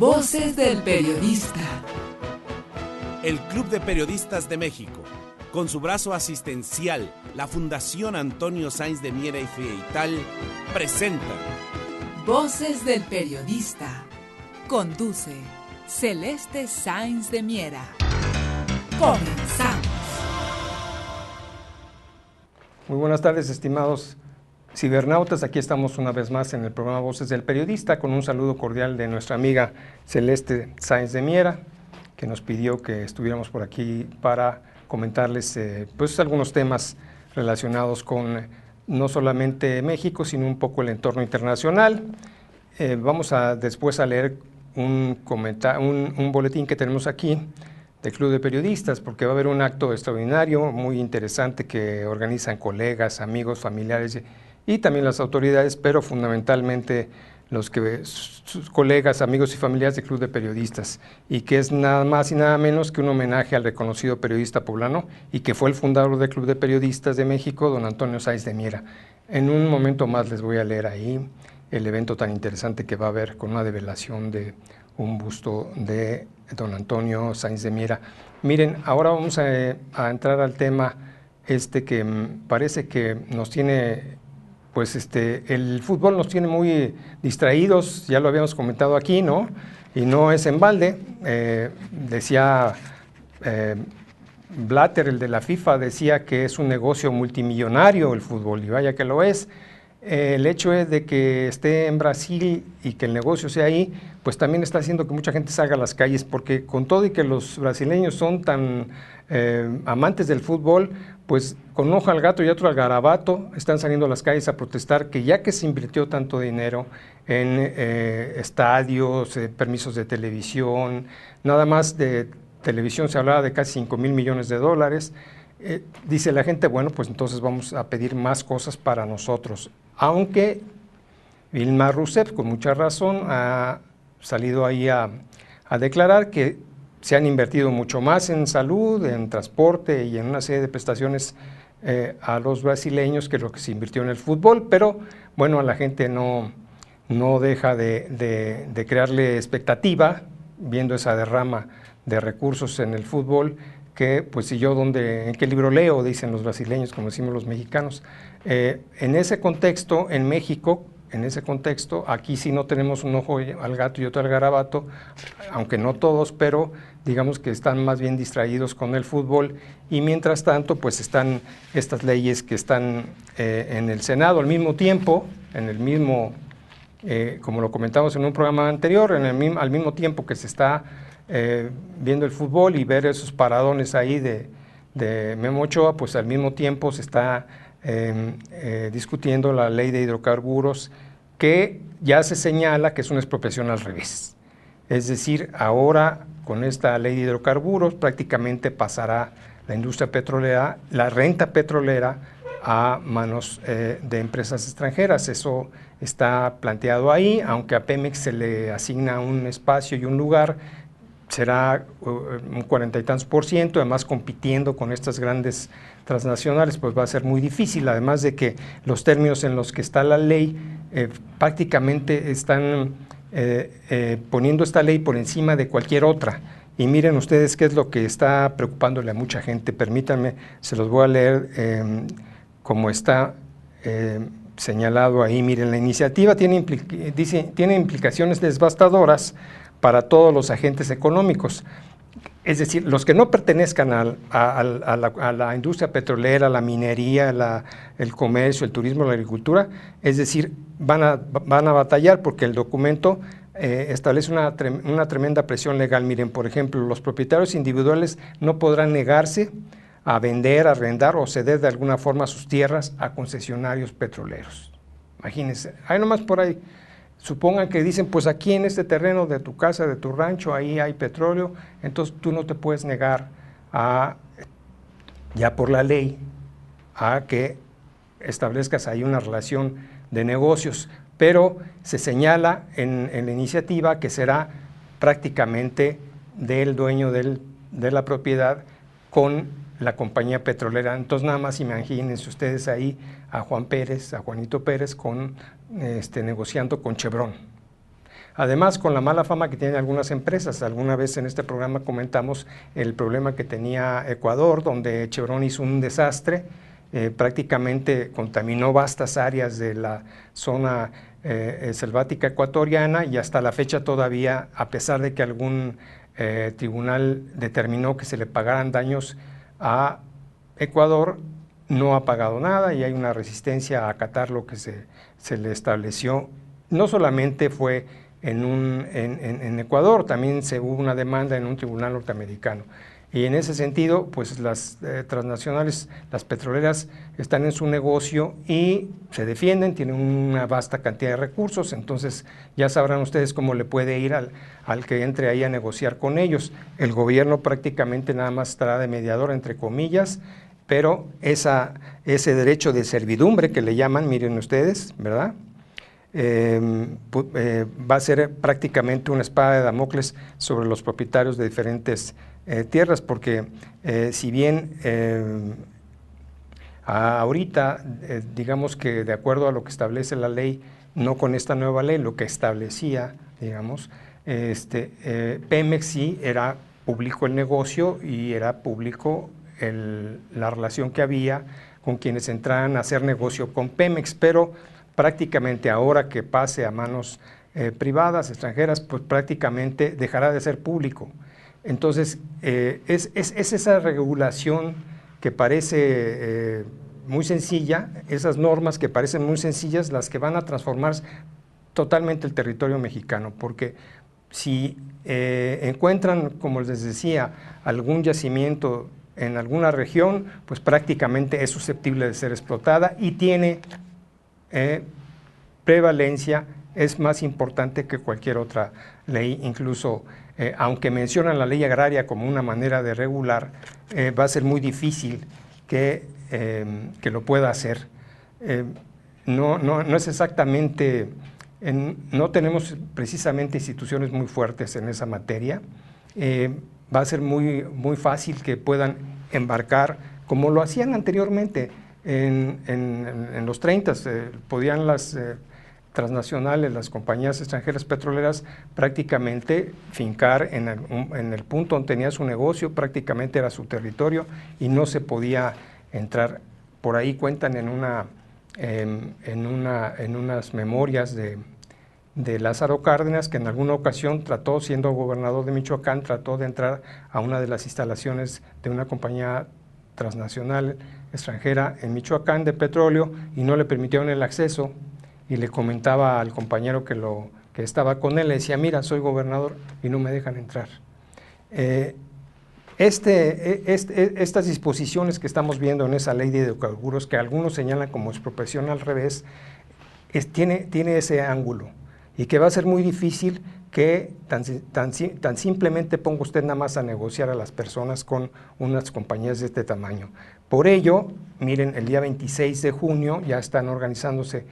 Voces del Periodista. El Club de Periodistas de México, con su brazo asistencial, la Fundación Antonio Sáenz de Miera y Feital, presenta Voces del Periodista. Conduce Celeste Sáenz de Miera. Comenzamos. Muy buenas tardes, estimados cibernautas. Aquí estamos una vez más en el programa Voces del Periodista, con un saludo cordial de nuestra amiga Celeste Sáenz de Miera, que nos pidió que estuviéramos por aquí para comentarles pues algunos temas relacionados con no solamente México, sino un poco el entorno internacional. Vamos después a leer un boletín que tenemos aquí del Club de Periodistas, porque va a haber un acto extraordinario, muy interesante, que organizan colegas, amigos, familiares y también las autoridades, pero fundamentalmente sus colegas, amigos y familiares del Club de Periodistas, y que es nada más y nada menos que un homenaje al reconocido periodista poblano y que fue el fundador del Club de Periodistas de México, don Antonio Sáenz de Miera. En un momento más les voy a leer ahí el evento tan interesante que va a haber, con una develación de un busto de don Antonio Sáenz de Miera. Miren, ahora vamos a entrar al tema que parece que nos tiene, pues el fútbol nos tiene muy distraídos, ya lo habíamos comentado aquí, ¿no? Y no es en balde. Decía Blatter, el de la FIFA, decía que es un negocio multimillonario el fútbol, y vaya que lo es. El hecho es de que esté en Brasil y que el negocio sea ahí, pues también está haciendo que mucha gente salga a las calles, porque con todo y que los brasileños son tan amantes del fútbol, pues con un ojo al gato y otro al garabato están saliendo a las calles a protestar que ya que se invirtió tanto dinero en estadios, permisos de televisión, nada más de televisión se hablaba de casi 5,000 millones de dólares, dice la gente, bueno, pues entonces vamos a pedir más cosas para nosotros. Aunque Dilma Rousseff, con mucha razón, ha salido ahí a declarar que se han invertido mucho más en salud, en transporte y en una serie de prestaciones a los brasileños que lo que se invirtió en el fútbol, pero bueno, a la gente no deja de crearle expectativa viendo esa derrama de recursos en el fútbol, que pues si yo en qué libro leo, dicen los brasileños, como decimos los mexicanos. En ese contexto, en México, aquí sí no tenemos un ojo al gato y otro al garabato, aunque no todos, pero digamos que están más bien distraídos con el fútbol, y mientras tanto pues están estas leyes que están en el Senado al mismo tiempo, como lo comentamos en un programa anterior, al mismo tiempo que se está viendo el fútbol y ver esos paradones ahí de Memo Ochoa, pues al mismo tiempo se está discutiendo la ley de hidrocarburos, que ya se señala que es una expropiación al revés. Es decir, ahora con esta ley de hidrocarburos prácticamente pasará la industria petrolera, la renta petrolera, a manos de empresas extranjeras. Eso está planteado ahí, aunque a Pemex se le asigna un espacio y un lugar, será un 40 y tantos %, además compitiendo con estas grandes transnacionales, pues va a ser muy difícil, además de que los términos en los que está la ley prácticamente están poniendo esta ley por encima de cualquier otra. Y miren ustedes qué es lo que está preocupándole a mucha gente. Permítanme, se los voy a leer como está señalado ahí. Miren, la iniciativa tiene implicaciones devastadoras para todos los agentes económicos, es decir, los que no pertenezcan a la industria petrolera, la minería, el comercio, el turismo, la agricultura, es decir, van a batallar, porque el documento establece una tremenda presión legal. Miren, por ejemplo, los propietarios individuales no podrán negarse a vender, arrendar o ceder de alguna forma sus tierras a concesionarios petroleros. Imagínense, ahí nomás por ahí. Supongan que dicen, pues aquí en este terreno de tu casa, de tu rancho, ahí hay petróleo, entonces tú no te puedes negar ya por la ley, a que establezcas ahí una relación de negocios, pero se señala en la iniciativa que será prácticamente del dueño de la propiedad con la compañía petrolera. Entonces nada más imagínense ustedes ahí a Juanito Pérez negociando con Chevron. Además, con la mala fama que tienen algunas empresas, alguna vez en este programa comentamos el problema que tenía Ecuador, donde Chevron hizo un desastre, prácticamente contaminó vastas áreas de la zona selvática ecuatoriana, y hasta la fecha todavía, a pesar de que algún tribunal determinó que se le pagaran daños a Ecuador, no ha pagado nada y hay una resistencia a acatar lo que se le estableció. No solamente fue en Ecuador, también hubo una demanda en un tribunal norteamericano. Y en ese sentido, pues las transnacionales, las petroleras, están en su negocio y se defienden, tienen una vasta cantidad de recursos, entonces ya sabrán ustedes cómo le puede ir al que entre ahí a negociar con ellos. El gobierno prácticamente nada más estará de mediador, entre comillas, pero ese derecho de servidumbre que le llaman, miren ustedes, ¿verdad? Va a ser prácticamente una espada de Damocles sobre los propietarios de diferentes tierras, porque si bien ahorita, digamos que de acuerdo a lo que establece la ley, no con esta nueva ley, lo que establecía, digamos, Pemex sí era público el negocio y era público la relación que había con quienes entraran a hacer negocio con Pemex, pero prácticamente ahora que pase a manos privadas, extranjeras, pues prácticamente dejará de ser público. Entonces, es esa regulación que parece muy sencilla, esas normas que parecen muy sencillas, las que van a transformar totalmente el territorio mexicano, porque si encuentran, como les decía, algún yacimiento en alguna región, pues prácticamente es susceptible de ser explotada y tiene prevalencia, es más importante que cualquier otra ley, incluso aunque mencionan la ley agraria como una manera de regular, va a ser muy difícil que lo pueda hacer. No es exactamente, no tenemos precisamente instituciones muy fuertes en esa materia. Va a ser muy fácil que puedan embarcar, como lo hacían anteriormente en los 30, podían las transnacionales, las compañías extranjeras petroleras, prácticamente fincar en el punto donde tenía su negocio, prácticamente era su territorio y no se podía entrar. Por ahí cuentan en unas memorias de Lázaro Cárdenas, que en alguna ocasión trató, siendo gobernador de Michoacán, trató de entrar a una de las instalaciones de una compañía transnacional extranjera en Michoacán de petróleo y no le permitieron el acceso, y le comentaba al compañero que estaba con él, le decía: mira, soy gobernador y no me dejan entrar. Estas disposiciones que estamos viendo en esa ley de hidrocarburos, que algunos señalan como expropiación al revés, tiene ese ángulo, y que va a ser muy difícil que tan simplemente ponga usted nada más a negociar a las personas con unas compañías de este tamaño. Por ello, miren, el día 26 de junio ya están organizándose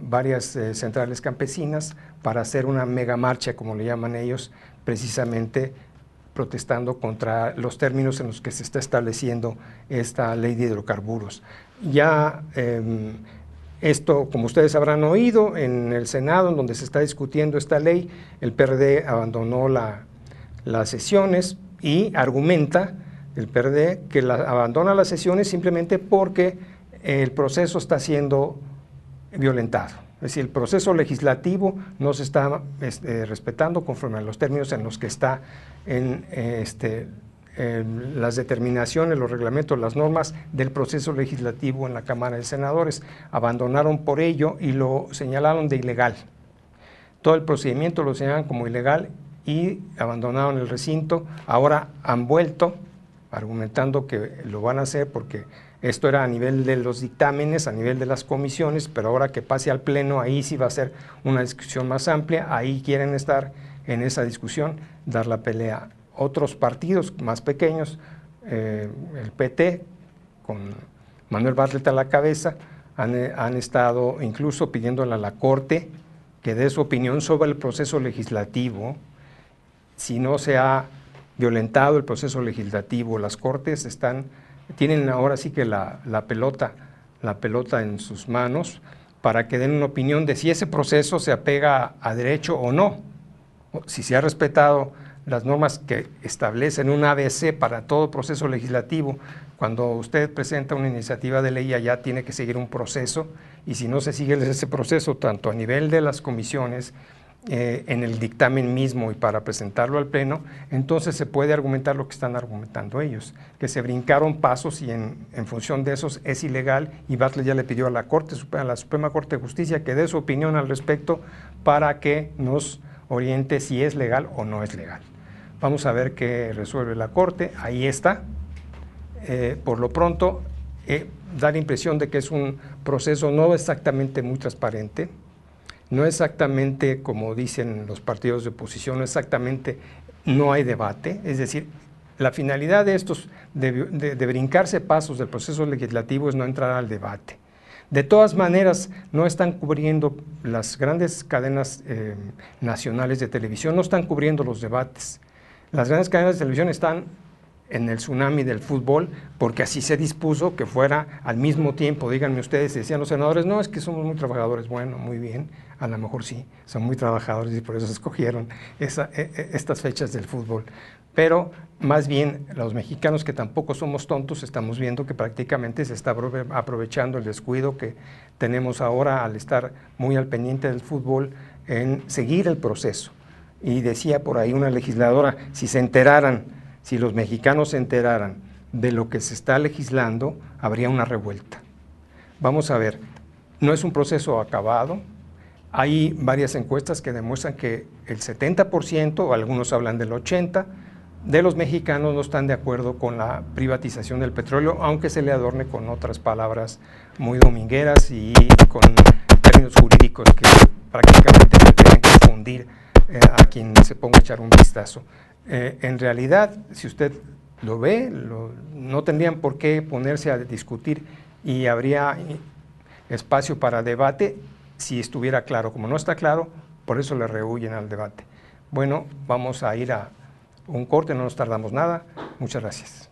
varias centrales campesinas para hacer una mega marcha, como le llaman ellos, precisamente protestando contra los términos en los que se está estableciendo esta ley de hidrocarburos. Ya esto, como ustedes habrán oído, en el Senado, en donde se está discutiendo esta ley, el PRD abandonó las sesiones y argumenta el PRD que abandona las sesiones simplemente porque el proceso está siendo violentado. Es decir, el proceso legislativo no se está respetando conforme a los términos en los que está las determinaciones, los reglamentos, las normas del proceso legislativo en la Cámara de Senadores. Abandonaron por ello y lo señalaron de ilegal. Todo el procedimiento lo señalan como ilegal y abandonaron el recinto. Ahora han vuelto argumentando que lo van a hacer porque esto era a nivel de los dictámenes, a nivel de las comisiones, pero ahora que pase al Pleno, ahí sí va a ser una discusión más amplia, ahí quieren estar en esa discusión, dar la pelea. Otros partidos más pequeños, el PT, con Manuel Bartlett a la cabeza, han estado incluso pidiéndole a la Corte que dé su opinión sobre el proceso legislativo. Si no se ha violentado el proceso legislativo, las Cortes tienen ahora sí que la pelota en sus manos para que den una opinión de si ese proceso se apega a derecho o no, si se ha respetado las normas que establecen un ABC para todo proceso legislativo. Cuando usted presenta una iniciativa de ley, allá tiene que seguir un proceso, y si no se sigue ese proceso, tanto a nivel de las comisiones, en el dictamen mismo y para presentarlo al Pleno, entonces se puede argumentar lo que están argumentando ellos, que se brincaron pasos y en función de esos es ilegal, y Bartlett ya le pidió a la Suprema Corte de Justicia que dé su opinión al respecto para que nos oriente si es legal o no es legal. Vamos a ver qué resuelve la Corte. Ahí está. Por lo pronto, da la impresión de que es un proceso no exactamente muy transparente, no exactamente como dicen los partidos de oposición, no exactamente, no hay debate. Es decir, la finalidad de estos, de brincarse pasos del proceso legislativo, es no entrar al debate. De todas maneras, no están cubriendo las grandes cadenas nacionales de televisión, no están cubriendo los debates. Las grandes cadenas de televisión están en el tsunami del fútbol, porque así se dispuso que fuera al mismo tiempo. Díganme ustedes, decían los senadores, no, es que somos muy trabajadores. Bueno, muy bien, a lo mejor sí, son muy trabajadores y por eso escogieron estas fechas del fútbol. Pero más bien los mexicanos, que tampoco somos tontos, estamos viendo que prácticamente se está aprovechando el descuido que tenemos ahora al estar muy al pendiente del fútbol en seguir el proceso. Y decía por ahí una legisladora, si los mexicanos se enteraran de lo que se está legislando, habría una revuelta. Vamos a ver, no es un proceso acabado. Hay varias encuestas que demuestran que el 70%, o algunos hablan del 80%, de los mexicanos no están de acuerdo con la privatización del petróleo, aunque se le adorne con otras palabras muy domingueras y con términos jurídicos que prácticamente pueden confundir a quien se ponga a echar un vistazo. En realidad, si usted lo ve, no tendrían por qué ponerse a discutir, y habría espacio para debate si estuviera claro. Como no está claro, por eso le rehuyen al debate. Bueno, vamos a ir a un corte, no nos tardamos nada. Muchas gracias.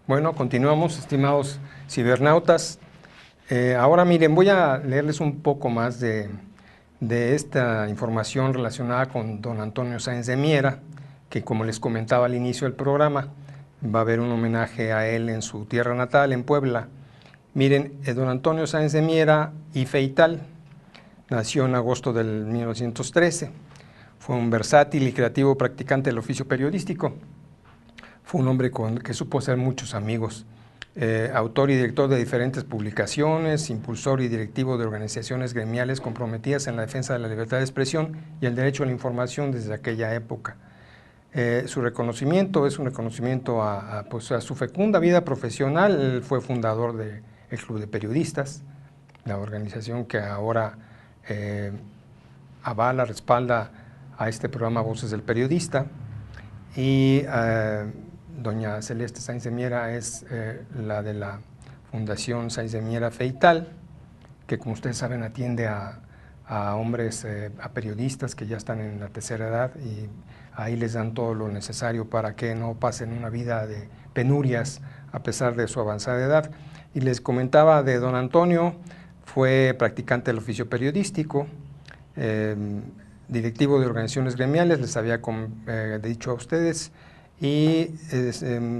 Bueno, continuamos, estimados cibernautas. Ahora miren, voy a leerles un poco más de esta información relacionada con don Antonio Sáenz de Miera, que como les comentaba al inicio del programa, va a haber un homenaje a él en su tierra natal, en Puebla. Miren, don Antonio Sáenz de Miera y Feital nació en agosto del 1913. Fue un versátil y creativo practicante del oficio periodístico. Fue un hombre que supo hacer muchos amigos. Autor y director de diferentes publicaciones, impulsor y directivo de organizaciones gremiales comprometidas en la defensa de la libertad de expresión y el derecho a la información desde aquella época. Su reconocimiento es un reconocimiento a su fecunda vida profesional. Él fue fundador del Club de Periodistas, la organización que ahora avala, respalda a este programa Voces del Periodista. Y doña Celeste Sáenz de Miera es la de la Fundación Sáenz de Miera Feital, que como ustedes saben atiende a hombres, a periodistas que ya están en la tercera edad, y ahí les dan todo lo necesario para que no pasen una vida de penurias a pesar de su avanzada edad. Y les comentaba de don Antonio, fue practicante del oficio periodístico, directivo de organizaciones gremiales, les había dicho a ustedes, y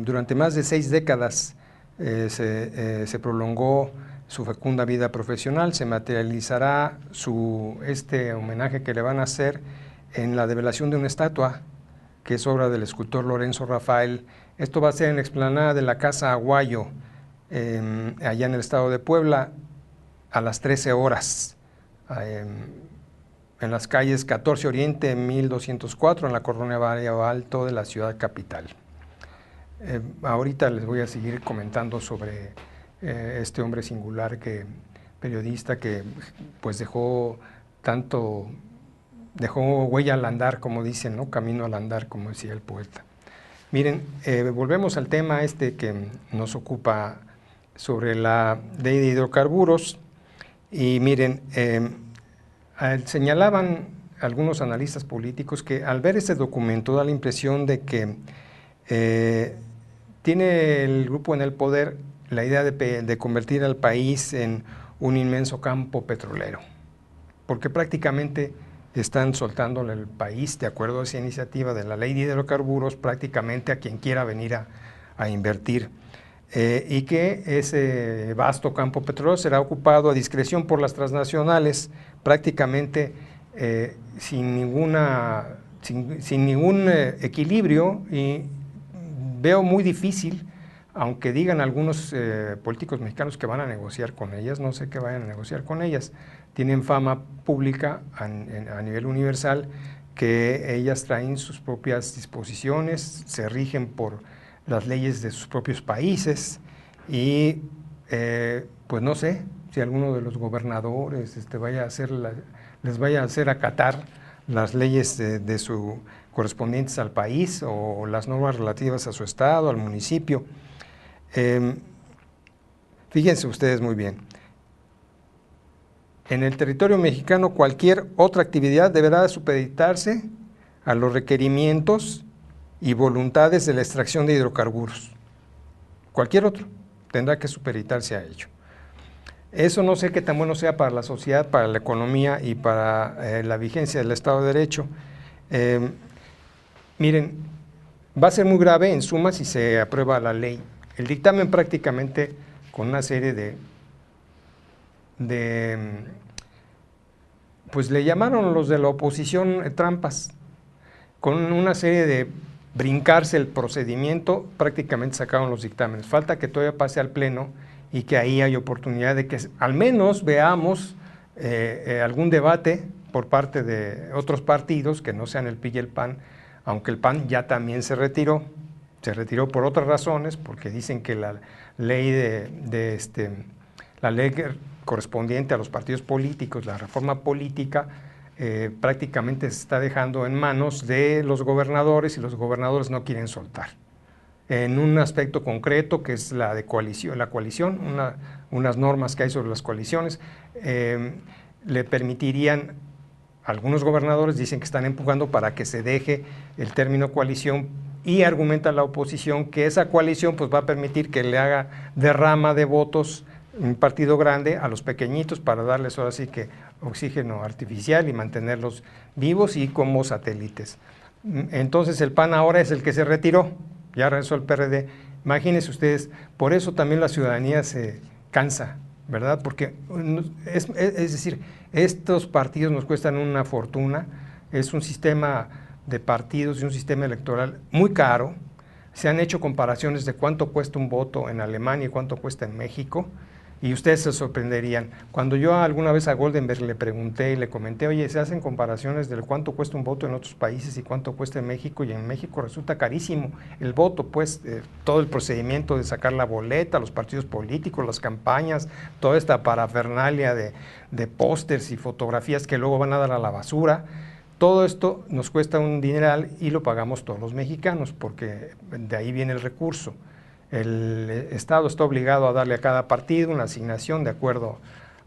durante más de 6 décadas se prolongó su fecunda vida profesional. Se materializará este homenaje que le van a hacer en la develación de una estatua que es obra del escultor Lorenzo Rafael. Esto va a ser en la explanada de la Casa Aguayo, allá en el estado de Puebla, a las 13 horas, en las calles 14 Oriente, 1204, en la colonia Barrio Alto de la ciudad capital. Ahorita les voy a seguir comentando sobre este hombre singular, periodista, que pues dejó huella al andar, como dicen, ¿no? Camino al andar, como decía el poeta. Miren, volvemos al tema que nos ocupa sobre la ley de hidrocarburos, y miren, señalaban algunos analistas políticos que al ver este documento da la impresión de que tiene el grupo en el poder la idea de convertir al país en un inmenso campo petrolero, porque prácticamente están soltándole el país, de acuerdo a esa iniciativa de la ley de hidrocarburos, prácticamente a quien quiera venir a invertir. Y que ese vasto campo petrolero será ocupado a discreción por las transnacionales, prácticamente sin ningún equilibrio, y veo muy difícil, aunque digan algunos políticos mexicanos que van a negociar con ellas, no sé qué vayan a negociar con ellas. Tienen fama pública a nivel universal que ellas traen sus propias disposiciones, se rigen por las leyes de sus propios países, y pues no sé si alguno de los gobernadores les vaya a hacer acatar las leyes correspondientes al país, o las normas relativas a su estado, al municipio. Fíjense ustedes muy bien, en el territorio mexicano cualquier otra actividad deberá supeditarse a los requerimientos y voluntades de la extracción de hidrocarburos. Cualquier otro tendrá que supeditarse a ello. Eso no sé qué tan bueno sea para la sociedad, para la economía y para la vigencia del Estado de Derecho. Miren, va a ser muy grave en suma si se aprueba la ley. El dictamen prácticamente, con una serie pues le llamaron los de la oposición trampas, con una serie de brincarse el procedimiento, prácticamente sacaron los dictámenes. Falta que todavía pase al Pleno y que ahí hay oportunidad de que al menos veamos algún debate por parte de otros partidos que no sean el PRI y el PAN, aunque el PAN ya también se retiró por otras razones, porque dicen que la ley la ley correspondiente a los partidos políticos, la reforma política, prácticamente se está dejando en manos de los gobernadores, y los gobernadores no quieren soltar. En un aspecto concreto, que es la coalición, unas normas que hay sobre las coaliciones, le permitirían, algunos gobernadores dicen que están empujando para que se deje el término coalición y argumenta la oposición que esa coalición pues va a permitir que le haga derrama de votos un partido grande a los pequeñitos para darles ahora sí que oxígeno artificial y mantenerlos vivos y como satélites. Entonces el PAN ahora es el que se retiró, ya regresó el PRD. Imagínense ustedes, por eso también la ciudadanía se cansa, ¿verdad? Porque es decir, estos partidos nos cuestan una fortuna, es un sistema de partidos y un sistema electoral muy caro. Se han hecho comparaciones de cuánto cuesta un voto en Alemania y cuánto cuesta en México, y ustedes se sorprenderían. Cuando yo alguna vez a Goldenberg le pregunté y le comenté, oye, se hacen comparaciones de cuánto cuesta un voto en otros países y cuánto cuesta en México, y en México resulta carísimo el voto, pues todo el procedimiento de sacar la boleta, los partidos políticos, las campañas, toda esta parafernalia de pósters y fotografías que luego van a dar a la basura. Todo esto nos cuesta un dineral y lo pagamos todos los mexicanos, porque de ahí viene el recurso. El Estado está obligado a darle a cada partido una asignación de acuerdo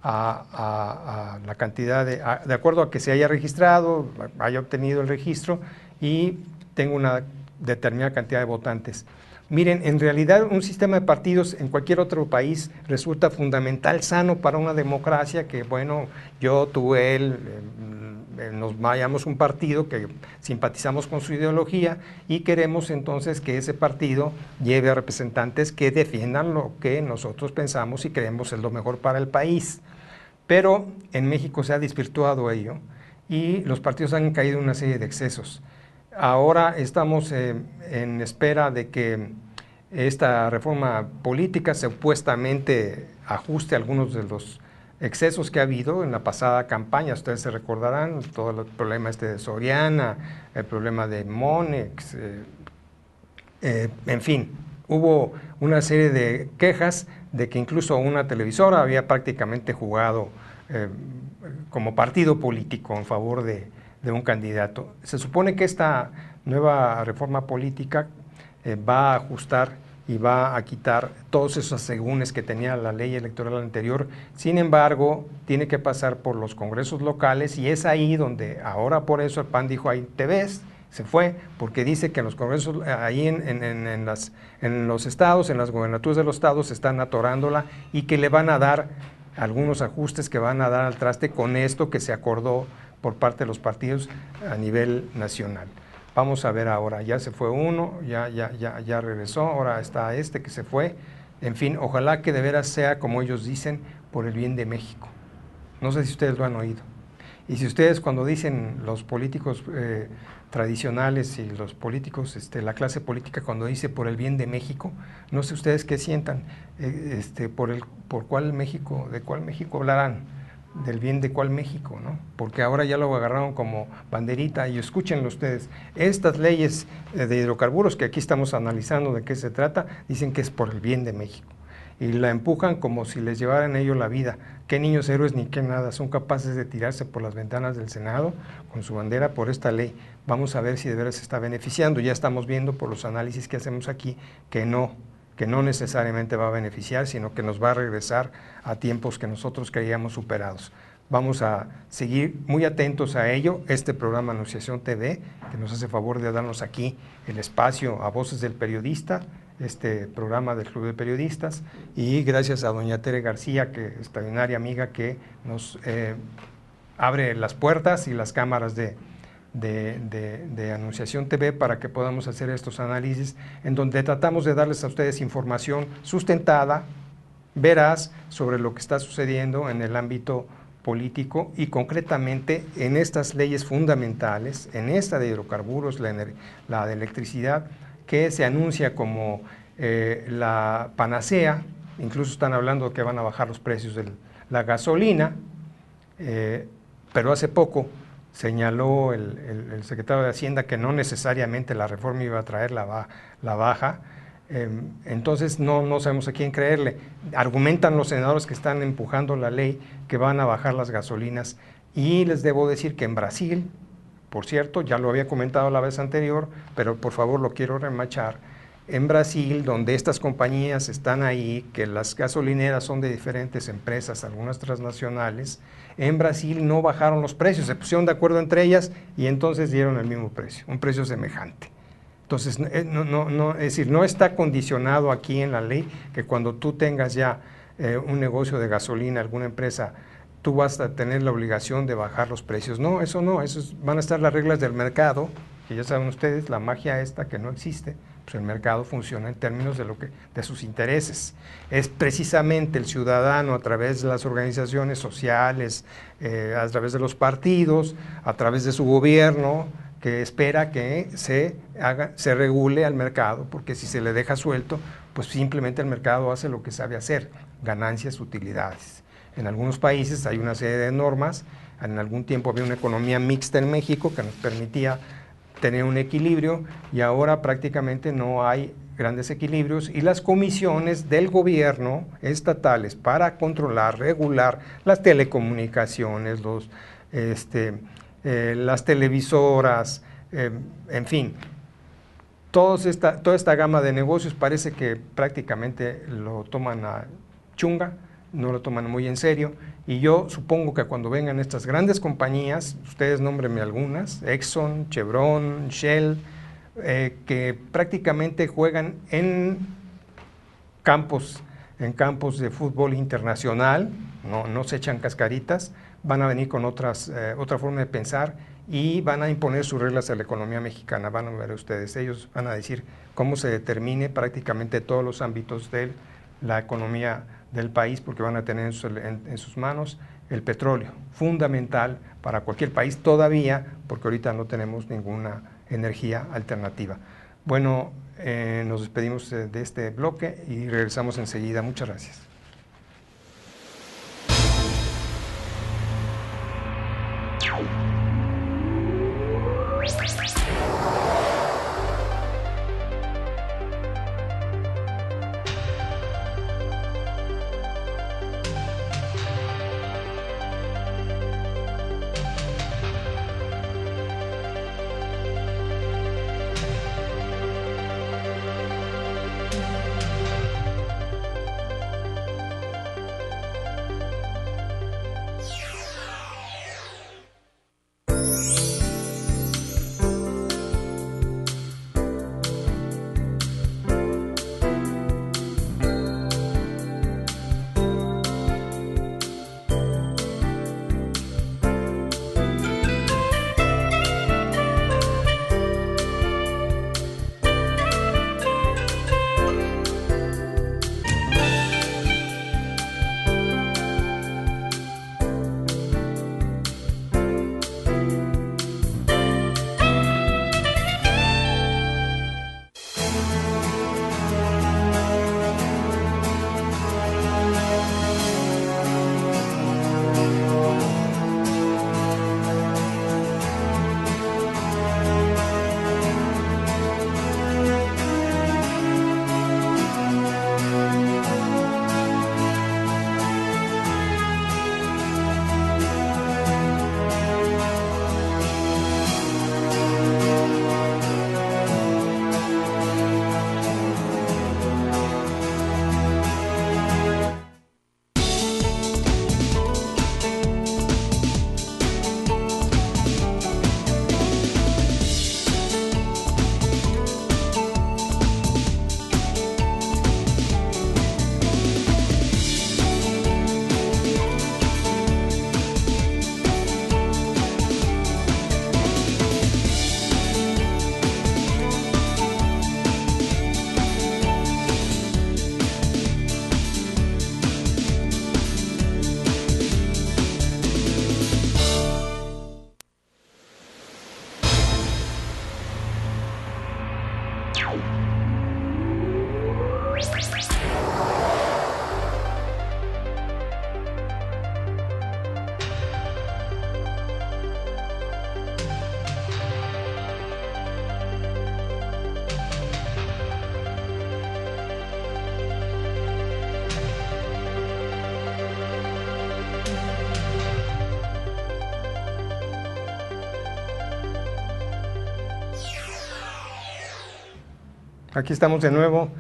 a la cantidad, de acuerdo a que se haya registrado, haya obtenido el registro y tenga una determinada cantidad de votantes. Miren, en realidad un sistema de partidos en cualquier otro país resulta fundamental, sano para una democracia, que bueno, yo, tú, él, nos vayamos un partido que simpatizamos con su ideología y queremos entonces que ese partido lleve a representantes que defiendan lo que nosotros pensamos y creemos es lo mejor para el país. Pero en México se ha desvirtuado ello y los partidos han caído en una serie de excesos. Ahora estamos en espera de que esta reforma política supuestamente ajuste algunos de los excesos que ha habido en la pasada campaña. Ustedes se recordarán todo el problema de Soriana, el problema de Monex, en fin, hubo una serie de quejas de que incluso una televisora había prácticamente jugado como partido político en favor de un candidato. Se supone que esta nueva reforma política va a ajustar y va a quitar todos esos asegúnes que tenía la ley electoral anterior. Sin embargo, tiene que pasar por los congresos locales y es ahí donde ahora por eso el PAN dijo, ahí te ves, se fue, porque dice que en los congresos, ahí en los estados, en las gubernaturas de los estados, están atorándola y que le van a dar algunos ajustes que van a dar al traste con esto que se acordó por parte de los partidos a nivel nacional. Vamos a ver ahora, ya se fue uno, ya regresó, ahora está este que se fue. En fin, ojalá que de veras sea, como ellos dicen, por el bien de México. No sé si ustedes lo han oído. Y si ustedes cuando dicen los políticos tradicionales y los políticos, la clase política cuando dice por el bien de México, no sé ustedes qué sientan, por cuál México, de cuál México hablarán. Del bien de cuál México, ¿no? Porque ahora ya lo agarraron como banderita y escúchenlo ustedes, estas leyes de hidrocarburos que aquí estamos analizando de qué se trata, dicen que es por el bien de México y la empujan como si les llevaran ellos la vida. Qué niños héroes ni qué nada, son capaces de tirarse por las ventanas del Senado con su bandera por esta ley. Vamos a ver si de veras se está beneficiando. Ya estamos viendo por los análisis que hacemos aquí que no necesariamente va a beneficiar, sino que nos va a regresar a tiempos que nosotros creíamos superados. Vamos a seguir muy atentos a ello. Este programa Anunciación TV, que nos hace favor de darnos aquí el espacio a Voces del Periodista, este programa del Club de Periodistas, y gracias a doña Tere García, que extraordinaria amiga, que nos abre las puertas y las cámaras de Anunciación TV para que podamos hacer estos análisis en donde tratamos de darles a ustedes información sustentada, veraz, sobre lo que está sucediendo en el ámbito político y concretamente en estas leyes fundamentales, en esta de hidrocarburos, la de electricidad, que se anuncia como la panacea. Incluso están hablando que van a bajar los precios de la gasolina, pero hace poco señaló el secretario de Hacienda que no necesariamente la reforma iba a traer la baja. Entonces no sabemos a quién creerle. Argumentan los senadores que están empujando la ley que van a bajar las gasolinas, y les debo decir que en Brasil, por cierto, ya lo había comentado la vez anterior, pero por favor lo quiero remachar, en Brasil, donde estas compañías están ahí, que las gasolineras son de diferentes empresas, algunas transnacionales, en Brasil no bajaron los precios, se pusieron de acuerdo entre ellas y entonces dieron el mismo precio, un precio semejante. Entonces, es decir, no está condicionado aquí en la ley que cuando tú tengas ya un negocio de gasolina, alguna empresa, tú vas a tener la obligación de bajar los precios. No, van a estar las reglas del mercado, que ya saben ustedes, la magia esta que no existe, pues el mercado funciona en términos de sus intereses. Es precisamente el ciudadano a través de las organizaciones sociales, a través de los partidos, a través de su gobierno, que espera que se regule al mercado, porque si se le deja suelto, pues simplemente el mercado hace lo que sabe hacer, ganancias, utilidades. En algunos países hay una serie de normas, en algún tiempo había una economía mixta en México que nos permitía tener un equilibrio y ahora prácticamente no hay grandes equilibrios y las comisiones del gobierno estatales para controlar, regular las telecomunicaciones, las televisoras, en fin, toda esta gama de negocios parece que prácticamente lo toman a chunga, no lo toman muy en serio, y yo supongo que cuando vengan estas grandes compañías, ustedes nómbrenme algunas, Exxon, Chevron, Shell, que prácticamente juegan en campos de fútbol internacional, no se echan cascaritas, van a venir con otra forma de pensar y van a imponer sus reglas a la economía mexicana. Van a ver ustedes, ellos van a decir cómo se determine prácticamente todos los ámbitos de la economía del país, porque van a tener en sus manos el petróleo, fundamental para cualquier país todavía, porque ahorita no tenemos ninguna energía alternativa. Bueno, nos despedimos de este bloque y regresamos enseguida. Muchas gracias. Aquí estamos de nuevo,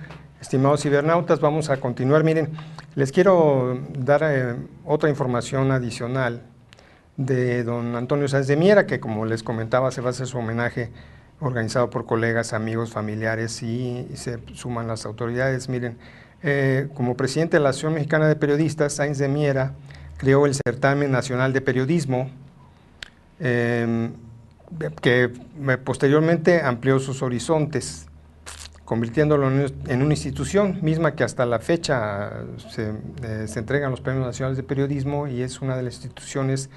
estimados cibernautas, vamos a continuar. Miren, les quiero dar otra información adicional de don Antonio Sáenz de Miera, que como les comentaba se va a hacer su homenaje organizado por colegas, amigos, familiares y se suman las autoridades. Miren, como presidente de la Asociación Mexicana de Periodistas, Sáenz de Miera creó el Certamen Nacional de Periodismo, que posteriormente amplió sus horizontes, convirtiéndolo en una institución misma que hasta la fecha se entregan los Premios Nacionales de Periodismo y es una de las instituciones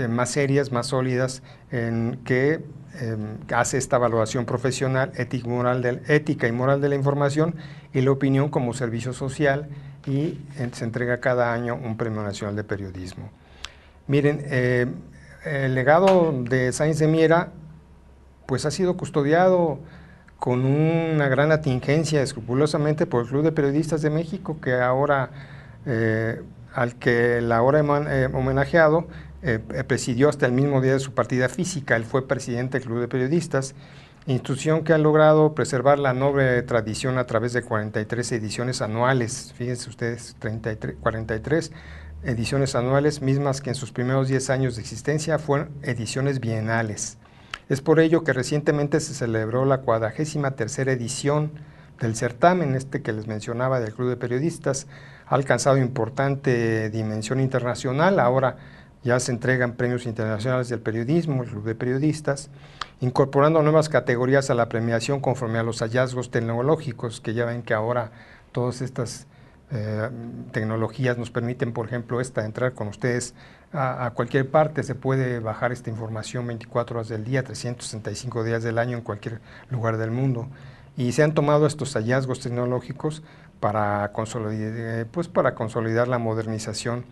más serias, más sólidas, en que hace esta valoración profesional, ética y moral de la información y la opinión como servicio social, y se entrega cada año un Premio Nacional de Periodismo. Miren, el legado de Sáenz de Miera pues ha sido custodiado con una gran atingencia escrupulosamente por el Club de Periodistas de México, que ahora, al que el ahora homenajeado presidió hasta el mismo día de su partida física. Él fue presidente del Club de Periodistas, institución que ha logrado preservar la noble tradición a través de 43 ediciones anuales, fíjense ustedes, 43 ediciones anuales, mismas que en sus primeros 10 años de existencia fueron ediciones bienales. Es por ello que recientemente se celebró la 43ª edición del certamen, que les mencionaba, del Club de Periodistas. Ha alcanzado importante dimensión internacional, ahora ya se entregan premios internacionales del periodismo, el Club de Periodistas, incorporando nuevas categorías a la premiación conforme a los hallazgos tecnológicos, que ya ven que ahora todas estas tecnologías nos permiten, por ejemplo, entrar con ustedes a cualquier parte, se puede bajar esta información 24 horas del día, 365 días del año en cualquier lugar del mundo. Y se han tomado estos hallazgos tecnológicos para consolidar la modernización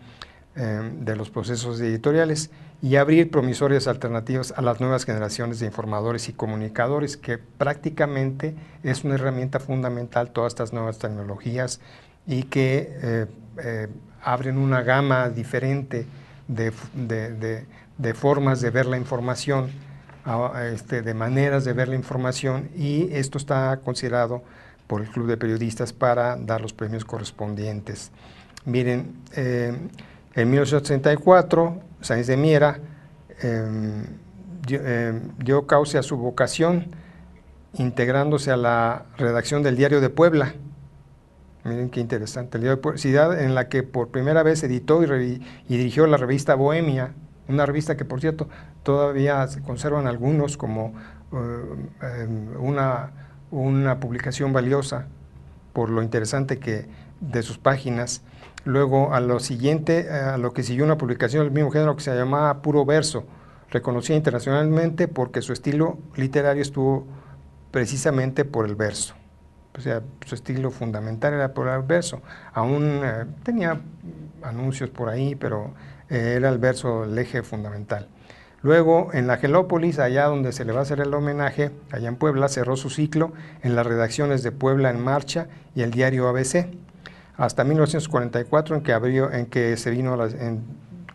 de los procesos editoriales y abrir promisorias alternativas a las nuevas generaciones de informadores y comunicadores, que prácticamente es una herramienta fundamental todas estas nuevas tecnologías y que abren una gama diferente de formas de ver la información, de maneras de ver la información, y esto está considerado por el Club de Periodistas para dar los premios correspondientes. Miren, en 1934, Sáenz de Miera dio cauce a su vocación integrándose a la redacción del Diario de Puebla. Miren qué interesante, el Diario de Puebla, ciudad en la que por primera vez editó y dirigió la revista Bohemia, una revista que, por cierto, todavía se conservan algunos como una publicación valiosa por lo interesante de sus páginas. Luego, a lo que siguió una publicación del mismo género que se llamaba Puro Verso, reconocida internacionalmente porque su estilo literario estuvo precisamente por el verso. O sea, su estilo fundamental era por el verso. Aún tenía anuncios por ahí, pero era el verso el eje fundamental. Luego, en la Angelópolis, allá donde se le va a hacer el homenaje, allá en Puebla, cerró su ciclo en las redacciones de Puebla en Marcha y el diario ABC, hasta 1944,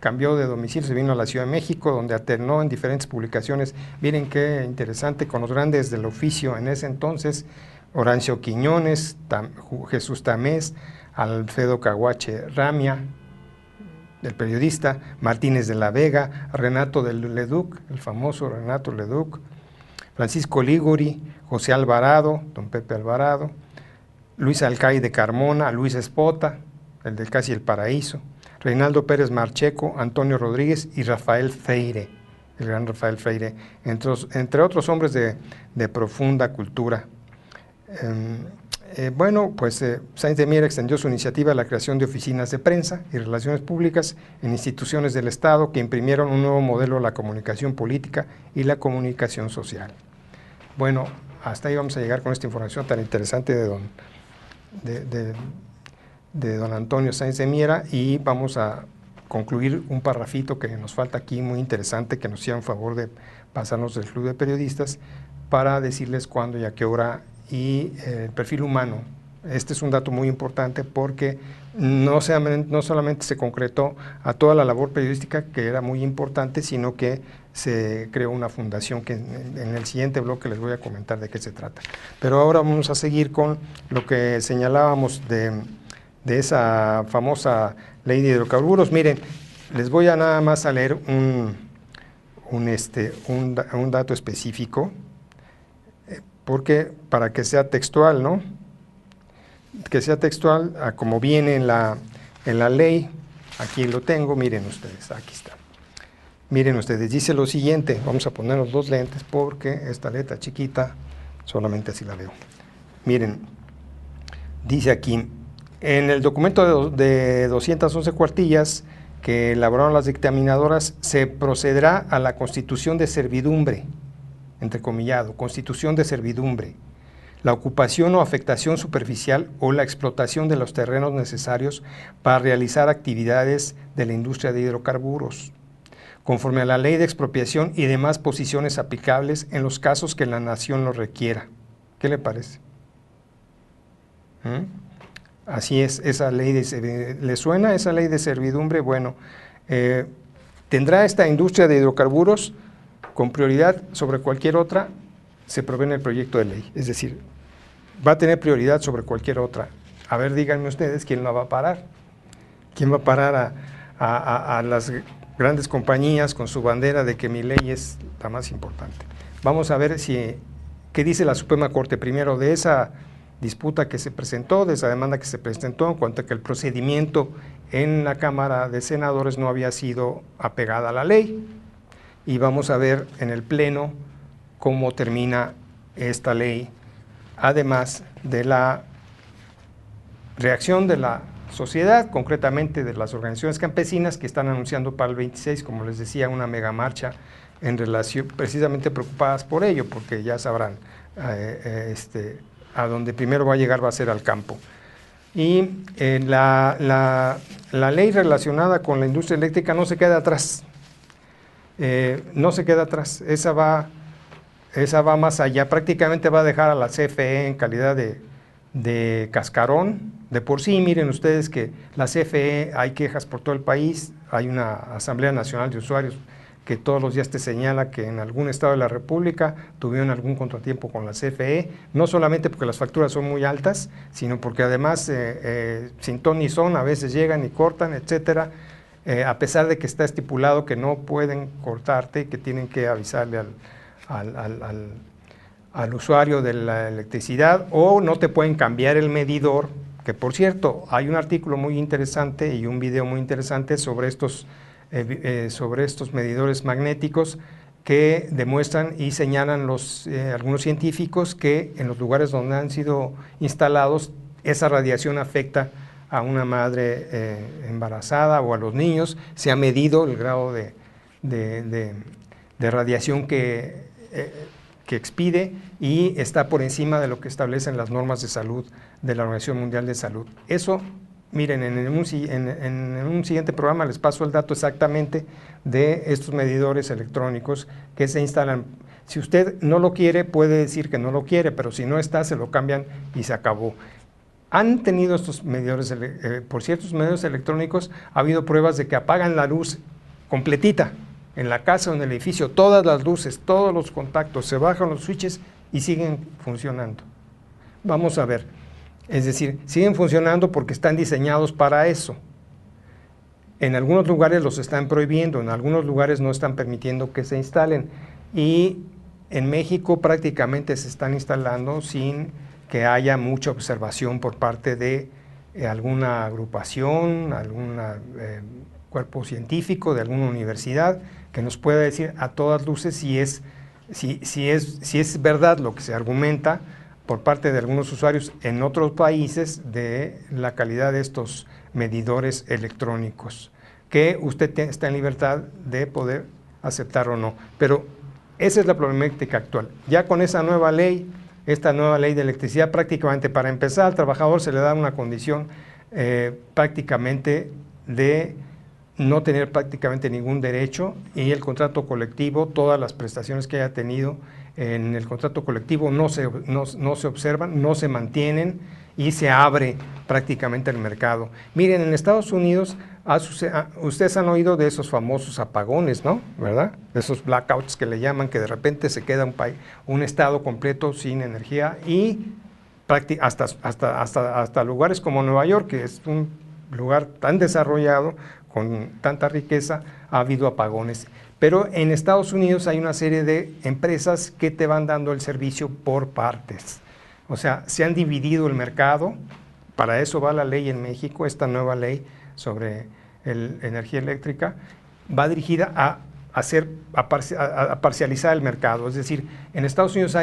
cambió de domicilio, se vino a la Ciudad de México, donde alternó en diferentes publicaciones. Miren qué interesante, con los grandes del oficio en ese entonces: Horacio Quiñones, Jesús Tamés, Alfredo Caguache Ramia, el periodista, Martínez de la Vega, Renato de Leduc, el famoso Renato Leduc, Francisco Liguri, José Alvarado, don Pepe Alvarado, Luis Alcaide Carmona, Luis Espota, el del Casi el Paraíso, Reinaldo Pérez Marcheco, Antonio Rodríguez y Rafael Freire, el gran Rafael Freire, entre otros hombres de profunda cultura. Sáenz de Miera extendió su iniciativa a la creación de oficinas de prensa y relaciones públicas en instituciones del Estado que imprimieron un nuevo modelo a la comunicación política y la comunicación social. Bueno, hasta ahí vamos a llegar con esta información tan interesante de don Antonio Sáenz de Miera, y vamos a concluir un parrafito que nos falta aquí muy interesante, que nos hicieron favor de pasarnos del Club de Periodistas, para decirles cuándo y a qué hora, y el perfil humano. Este es un dato muy importante porque no solamente se concretó a toda la labor periodística, que era muy importante, sino que se creó una fundación que en el siguiente bloque les voy a comentar de qué se trata. Pero ahora vamos a seguir con lo que señalábamos de esa famosa ley de hidrocarburos. Miren, les voy a nada más a leer un dato específico. porque para que sea textual, ¿no? Que sea textual, como viene en la ley, aquí lo tengo, miren ustedes, aquí está. Miren ustedes, dice lo siguiente, vamos a poner los dos lentes porque esta letra chiquita, solamente así la veo. Miren, dice aquí, en el documento de 211 cuartillas que elaboraron las dictaminadoras, se procederá a la constitución de servidumbre, entrecomillado, constitución de servidumbre, la ocupación o afectación superficial o la explotación de los terrenos necesarios para realizar actividades de la industria de hidrocarburos, conforme a la ley de expropiación y demás posiciones aplicables en los casos que la nación lo requiera. ¿Qué le parece? Así es, esa ley ¿le suena esa ley de servidumbre? Bueno, tendrá esta industria de hidrocarburos con prioridad sobre cualquier otra, se prevé en el proyecto de ley, es decir, va a tener prioridad sobre cualquier otra. A ver, díganme ustedes, ¿quién la va a parar? ¿Quién va a parar a las grandes compañías con su bandera de que mi ley es la más importante? Vamos a ver qué dice la Suprema Corte primero de esa disputa que se presentó, de esa demanda que se presentó en cuanto a que el procedimiento en la Cámara de Senadores no había sido apegada a la ley, y vamos a ver en el Pleno cómo termina esta ley, además de la reacción de la sociedad, concretamente de las organizaciones campesinas que están anunciando para el 26, como les decía, una mega marcha en relación, precisamente preocupadas por ello, porque ya sabrán, a donde primero va a llegar va a ser al campo. Y la ley relacionada con la industria eléctrica no se queda atrás, no se queda atrás, esa va más allá, prácticamente va a dejar a la CFE en calidad de cascarón. De por sí, miren ustedes que la CFE, hay quejas por todo el país, hay una Asamblea Nacional de Usuarios que todos los días te señala que en algún estado de la República tuvieron algún contratiempo con la CFE, no solamente porque las facturas son muy altas, sino porque además sin ton ni son, a veces llegan y cortan, etcétera, a pesar de que está estipulado que no pueden cortarte y que tienen que avisarle al usuario de la electricidad, o no te pueden cambiar el medidor, que por cierto, hay un artículo muy interesante y un video muy interesante sobre estos medidores magnéticos que demuestran y señalan algunos científicos que en los lugares donde han sido instalados esa radiación afecta a una madre embarazada o a los niños. Se ha medido el grado de radiación que expide y está por encima de lo que establecen las normas de salud de la Organización Mundial de Salud. Eso, miren, en un siguiente programa les paso el dato exactamente de estos medidores electrónicos que se instalan. Si usted no lo quiere, puede decir que no lo quiere, pero si no está, se lo cambian y se acabó. Han tenido estos medidores, por ciertos medios electrónicos, ha habido pruebas de que apagan la luz completita, en la casa o en el edificio, todas las luces, todos los contactos, se bajan los switches y siguen funcionando. Vamos a ver, es decir, siguen funcionando porque están diseñados para eso. En algunos lugares los están prohibiendo, en algunos lugares no están permitiendo que se instalen, y en México prácticamente se están instalando sin que haya mucha observación por parte de alguna agrupación, algún cuerpo científico, de alguna universidad, que nos pueda decir a todas luces si es verdad lo que se argumenta por parte de algunos usuarios en otros países de la calidad de estos medidores electrónicos, que usted está en libertad de poder aceptar o no. Pero esa es la problemática actual. Ya con esa nueva ley, esta nueva ley de electricidad, prácticamente para empezar al trabajador se le da una condición prácticamente de no tener prácticamente ningún derecho, y el contrato colectivo, todas las prestaciones que haya tenido en el contrato colectivo no se observan, no se mantienen y se abre prácticamente el mercado. Miren, en Estados Unidos, ustedes han oído de esos famosos apagones, ¿no? ¿Verdad? De esos blackouts que le llaman, que de repente se queda un estado completo sin energía, y hasta lugares como Nueva York, que es un lugar tan desarrollado, con tanta riqueza ha habido apagones. Pero en Estados Unidos hay una serie de empresas que te van dando el servicio por partes. O sea, se han dividido el mercado. Para eso va la ley en México, esta nueva ley sobre energía eléctrica, va dirigida a parcializar el mercado. Es decir, en Estados Unidos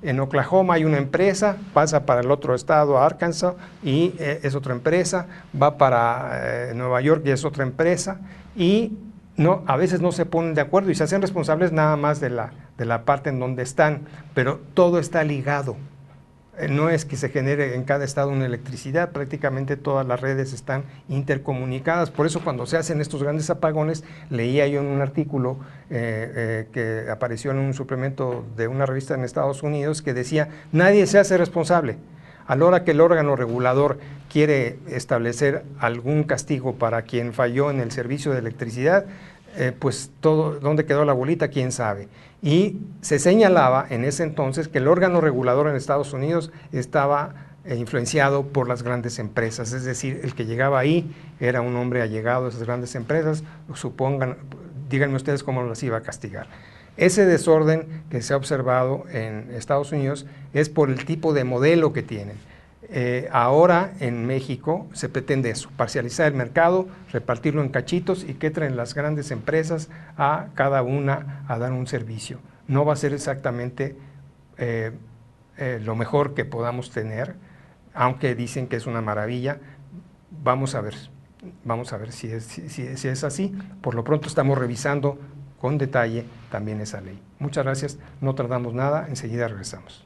en Oklahoma hay una empresa, pasa para el otro estado, Arkansas, y es otra empresa, va para Nueva York y es otra empresa, y a veces no se ponen de acuerdo y se hacen responsables nada más de la parte en donde están, pero todo está ligado. No es que se genere en cada estado una electricidad, prácticamente todas las redes están intercomunicadas. Por eso cuando se hacen estos grandes apagones, leía yo en un artículo que apareció en un suplemento de una revista en Estados Unidos que decía, nadie se hace responsable. A la hora que el órgano regulador quiere establecer algún castigo para quien falló en el servicio de electricidad, pues ¿dónde quedó la bolita? ¿Quién sabe? Y se señalaba en ese entonces que el órgano regulador en Estados Unidos estaba influenciado por las grandes empresas, es decir, el que llegaba ahí era un hombre allegado a esas grandes empresas, díganme ustedes cómo las iba a castigar. Ese desorden que se ha observado en Estados Unidos es por el tipo de modelo que tienen. Ahora en México se pretende eso, parcializar el mercado, repartirlo en cachitos y que entren las grandes empresas a cada una a dar un servicio. No va a ser exactamente lo mejor que podamos tener, aunque dicen que es una maravilla. Vamos a ver si es así. Por lo pronto estamos revisando con detalle también esa ley. Muchas gracias, no tardamos nada, enseguida regresamos.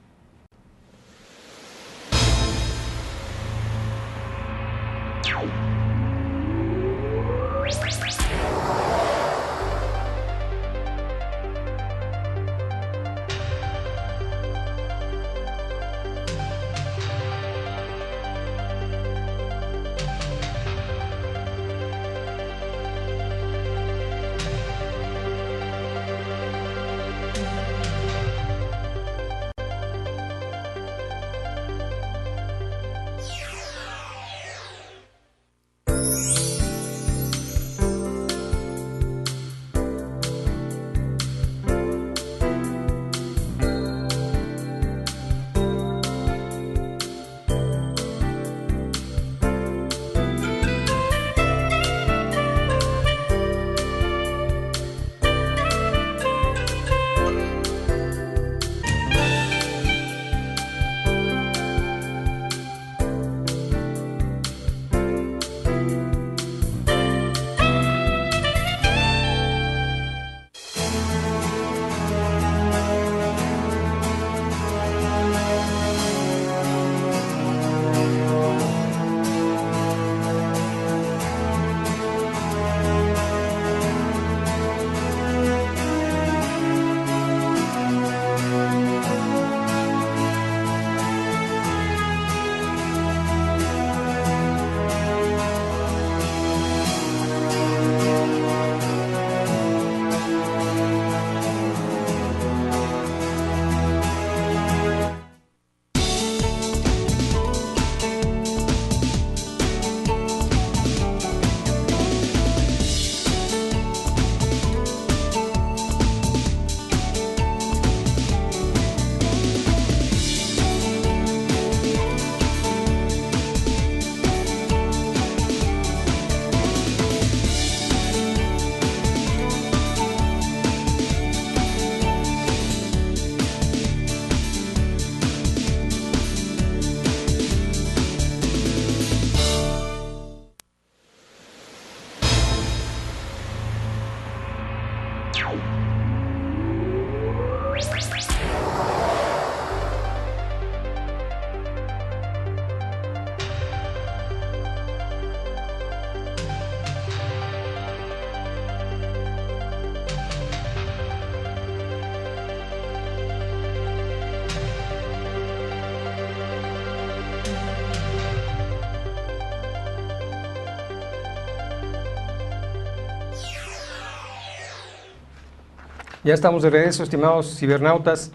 Ya estamos de regreso, estimados cibernautas.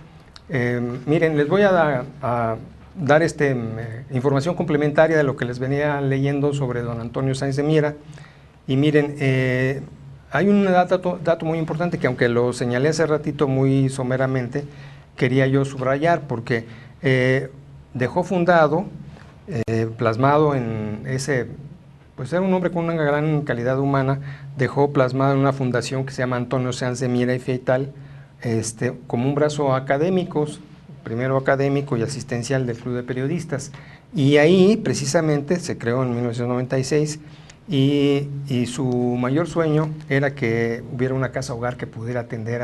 Miren, les voy a dar información complementaria de lo que les venía leyendo sobre don Antonio Sáenz de Miera. Y miren, hay un dato muy importante que, aunque lo señalé hace ratito muy someramente, quería yo subrayar, porque dejó fundado, plasmado en ese, pues era un hombre con una gran calidad humana, dejó plasmado en una fundación que se llama Antonio Sanz de Miera y Feital, como un brazo académico, primero académico y asistencial del Club de Periodistas. Y ahí precisamente se creó en 1996 y su mayor sueño era que hubiera una casa hogar que pudiera atender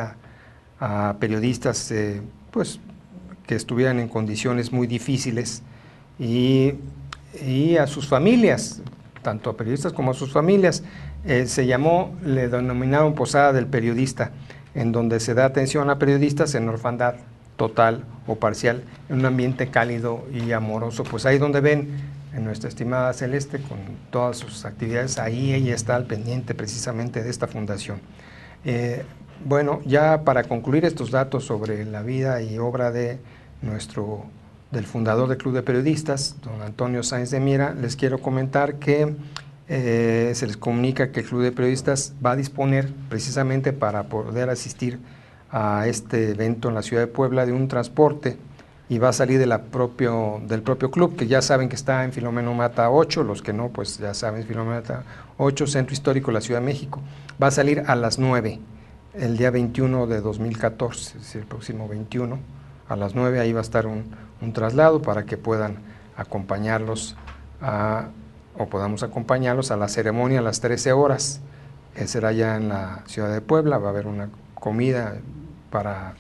a periodistas pues, que estuvieran en condiciones muy difíciles y a sus familias, tanto a periodistas como a sus familias. Le denominaron Posada del Periodista, en donde se da atención a periodistas en orfandad total o parcial, en un ambiente cálido y amoroso. Pues ahí donde ven en nuestra estimada Celeste, con todas sus actividades, ahí ella está al pendiente precisamente de esta fundación. Bueno, ya para concluir estos datos sobre la vida y obra del fundador del Club de Periodistas, don Antonio Sanz de Miera, les quiero comentar que se les comunica que el Club de Periodistas va a disponer, precisamente para poder asistir a este evento en la ciudad de Puebla, de un transporte, y va a salir del propio club, que ya saben que está en Filomeno Mata 8, los que no, pues ya saben, Filomeno Mata 8, Centro Histórico de la Ciudad de México. Va a salir a las 9, el día 21 de 2014, es decir, el próximo 21, a las 9, ahí va a estar un traslado para que puedan acompañarlos o podamos acompañarlos a la ceremonia a las 13 horas, que será ya en la ciudad de Puebla. Va a haber una comida para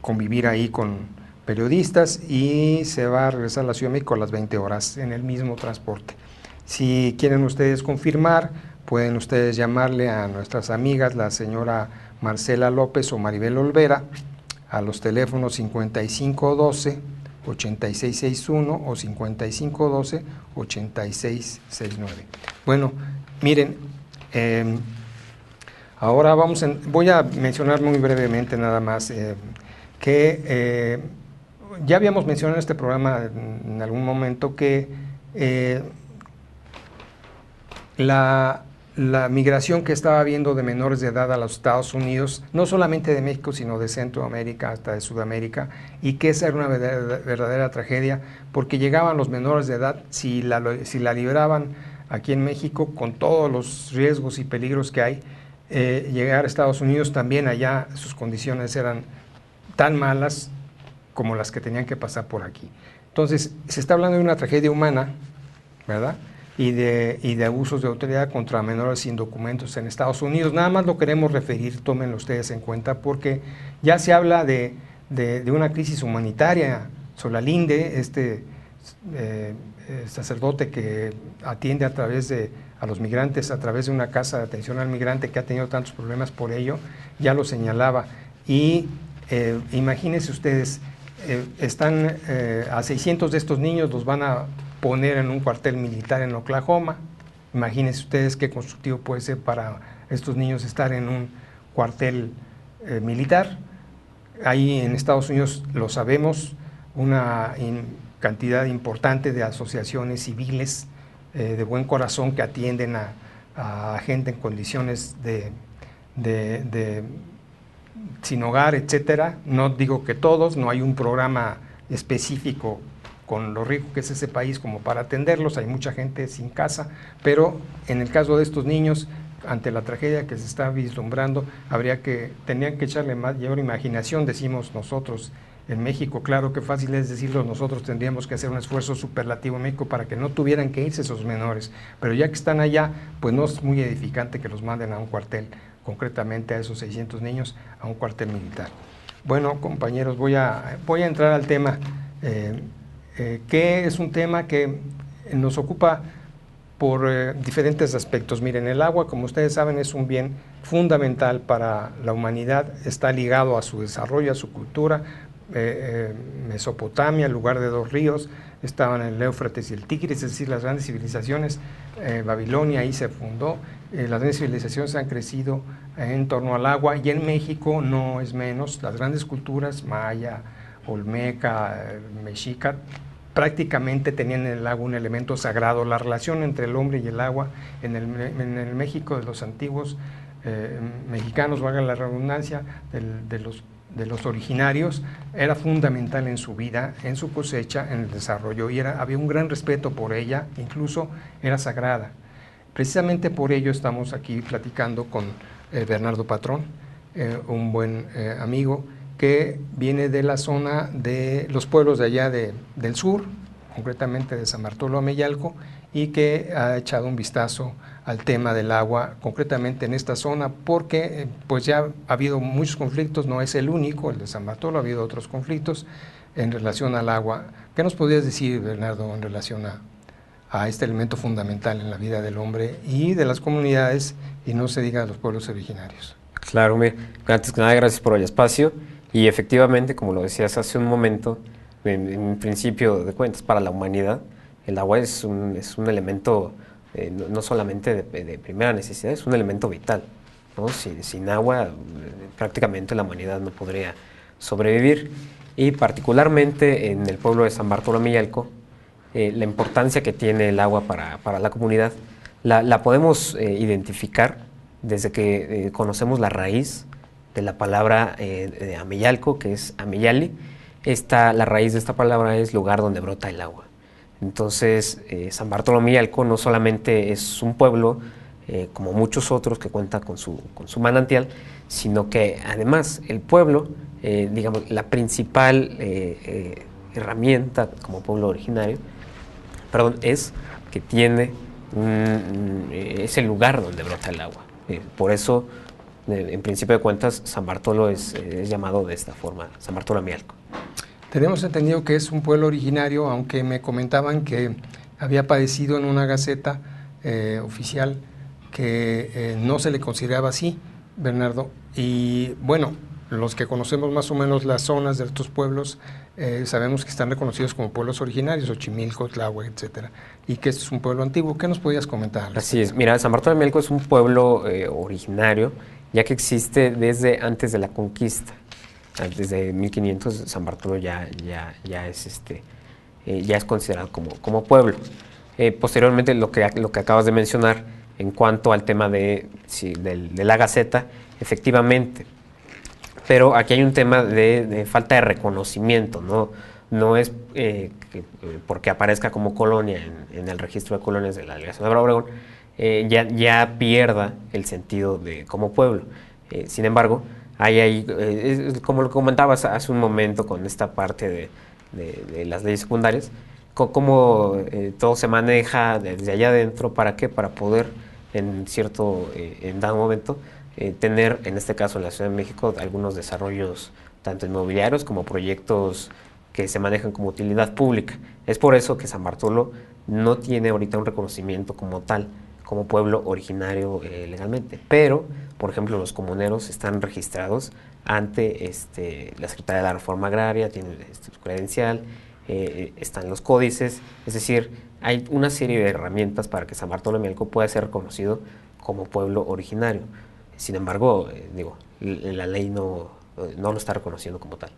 convivir ahí con periodistas y se va a regresar a la Ciudad de México a las 20 horas en el mismo transporte. Si quieren ustedes confirmar, pueden ustedes llamarle a nuestras amigas, la señora Marcela López o Maribel Olvera, a los teléfonos 5512-8661 o 5512-8669. Bueno, miren, ahora voy a mencionar muy brevemente nada más que ya habíamos mencionado en este programa en algún momento que la migración que estaba habiendo de menores de edad a los Estados Unidos, no solamente de México, sino de Centroamérica hasta de Sudamérica, y que esa era una verdadera tragedia, porque llegaban los menores de edad, si la liberaban aquí en México, con todos los riesgos y peligros que hay, llegar a Estados Unidos también, allá sus condiciones eran tan malas como las que tenían que pasar por aquí. Entonces, se está hablando de una tragedia humana, ¿verdad?, y de abusos de autoridad contra menores sin documentos en Estados Unidos. Nada más lo queremos referir, tómenlo ustedes en cuenta, porque ya se habla de una crisis humanitaria. Solalinde, sacerdote que atiende a los migrantes a través de una casa de atención al migrante, que ha tenido tantos problemas por ello, ya lo señalaba. Y imagínense ustedes, están a 600 de estos niños, los van a poner en un cuartel militar en Oklahoma. Imagínense ustedes qué constructivo puede ser para estos niños estar en un cuartel militar. Ahí en Estados Unidos, lo sabemos, una cantidad importante de asociaciones civiles de buen corazón que atienden a gente en condiciones sin hogar, etcétera. No digo que todos, no hay un programa específico con lo rico que es ese país como para atenderlos, hay mucha gente sin casa, pero en el caso de estos niños, ante la tragedia que se está vislumbrando, tenían que echarle mayor imaginación, decimos nosotros en México. Claro que fácil es decirlo, nosotros tendríamos que hacer un esfuerzo superlativo en México para que no tuvieran que irse esos menores, pero ya que están allá, pues no es muy edificante que los manden a un cuartel, concretamente a esos 600 niños, a un cuartel militar. Bueno, compañeros, voy a entrar al tema, que es un tema que nos ocupa por diferentes aspectos. Miren, el agua, como ustedes saben, es un bien fundamental para la humanidad, está ligado a su desarrollo, a su cultura. Mesopotamia, el lugar de dos ríos, estaban el Éufrates y el Tigris, es decir, las grandes civilizaciones. Babilonia ahí se fundó. Las grandes civilizaciones han crecido en torno al agua, y en México no es menos. Las grandes culturas, maya, olmeca, mexica, prácticamente tenían en el agua un elemento sagrado. La relación entre el hombre y el agua en el México de los antiguos mexicanos, valga la redundancia, de los originarios, era fundamental en su vida, en su cosecha, en el desarrollo, y había un gran respeto por ella, incluso era sagrada. Precisamente por ello estamos aquí platicando con Bernardo Patrón, un buen amigo, que viene de la zona de los pueblos de allá del sur, concretamente de San Bartolo Ameyalco, y que ha echado un vistazo al tema del agua, concretamente en esta zona, porque pues ya ha habido muchos conflictos, no es el único, el de San Bartolo, ha habido otros conflictos en relación al agua. ¿Qué nos podrías decir, Bernardo, en relación a este elemento fundamental en la vida del hombre y de las comunidades, y no se diga de los pueblos originarios? Claro, antes que nada, gracias por el espacio. Y efectivamente, como lo decías hace un momento, en principio de cuentas, para la humanidad, el agua es un elemento no solamente de primera necesidad, es un elemento vital, ¿no? Sin agua, prácticamente la humanidad no podría sobrevivir. Y particularmente en el pueblo de San Bartolo Ameyalco, la importancia que tiene el agua para la comunidad, la podemos identificar desde que conocemos la raíz de la palabra de Ameyalco, que es Ameyali. La raíz de esta palabra es lugar donde brota el agua. Entonces, San Bartolo Ameyalco no solamente es un pueblo, como muchos otros, que cuenta con su manantial, sino que además el pueblo, digamos, la principal herramienta como pueblo originario, es que tiene es el lugar donde brota el agua. Por eso, en principio de cuentas, San Bartolo es llamado de esta forma, San Bartolo Ameyalco. Tenemos entendido que es un pueblo originario, aunque me comentaban que había aparecido en una gaceta oficial que no se le consideraba así, Bernardo. Y bueno, los que conocemos más o menos las zonas de estos pueblos, sabemos que están reconocidos como pueblos originarios, Xochimilco, Tláhuac, etcétera, y que este es un pueblo antiguo. ¿Qué nos podías comentar? Así es. Mira, San Bartolo Ameyalco es un pueblo originario, ya que existe desde antes de la conquista. Desde 1500 San Bartolo ya es considerado como pueblo. Posteriormente, lo que acabas de mencionar en cuanto al tema de la Gaceta, efectivamente, pero aquí hay un tema de falta de reconocimiento, no es porque aparezca como colonia en el registro de colonias de la Delegación de Obregón, ya pierda el sentido de como pueblo. Sin embargo, como lo comentabas hace un momento con esta parte de las leyes secundarias, cómo todo se maneja desde allá adentro, ¿para qué? Para poder en dado momento tener, en este caso en la Ciudad de México, algunos desarrollos tanto inmobiliarios como proyectos que se manejan como utilidad pública. Es por eso que San Bartolo no tiene ahorita un reconocimiento como tal, como pueblo originario legalmente, pero, por ejemplo, los comuneros están registrados ante la Secretaría de la Reforma Agraria, tienen su credencial, están los códices, es decir, hay una serie de herramientas para que San Bartolo Ameyalco pueda ser reconocido como pueblo originario. Sin embargo, la ley no lo está reconociendo como tal.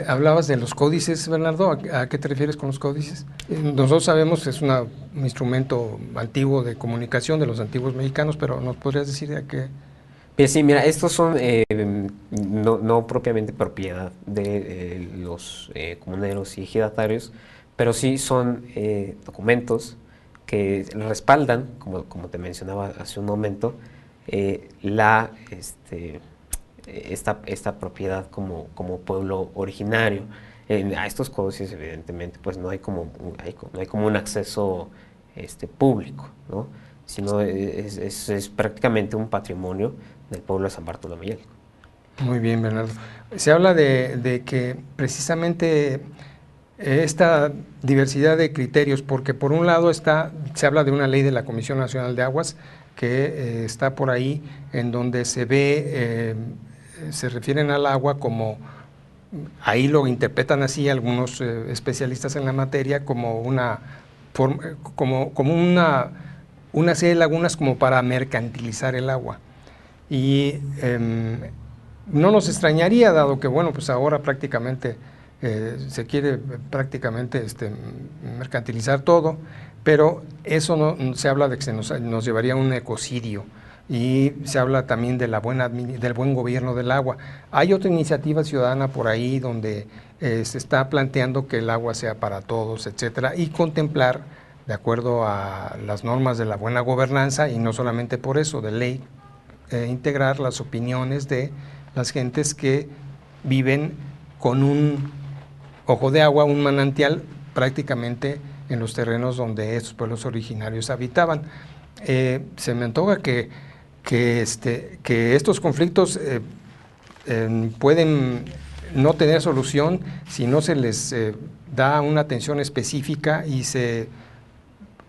Hablabas de los códices, Bernardo. ¿A qué te refieres con los códices? Nosotros sabemos que es un instrumento antiguo de comunicación de los antiguos mexicanos, pero ¿nos podrías decir a qué? Sí, mira, estos son no propiamente propiedad de los comuneros y ejidatarios, pero sí son documentos que respaldan, como te mencionaba hace un momento, esta propiedad como pueblo originario. A estos códices, evidentemente, pues no hay como un acceso público, ¿no? Sino es prácticamente un patrimonio del pueblo de San Bartolo Ameyalco. Muy bien, Bernardo. Se habla de que precisamente esta diversidad de criterios, porque por un lado se habla de una ley de la Comisión Nacional de Aguas que está por ahí, en donde se refieren al agua como, ahí lo interpretan así algunos especialistas en la materia, como una serie de lagunas como para mercantilizar el agua. Y no nos extrañaría, dado que, bueno, pues ahora prácticamente se quiere prácticamente mercantilizar todo, pero eso no se habla de que nos llevaría a un ecocidio. Y se habla también de del buen gobierno del agua. Hay otra iniciativa ciudadana por ahí donde se está planteando que el agua sea para todos, etcétera, y contemplar, de acuerdo a las normas de la buena gobernanza, y no solamente por eso, de ley, integrar las opiniones de las gentes que viven con un ojo de agua, un manantial, prácticamente en los terrenos donde estos pueblos originarios habitaban. Se me antoja que estos conflictos pueden no tener solución si no se les da una atención específica y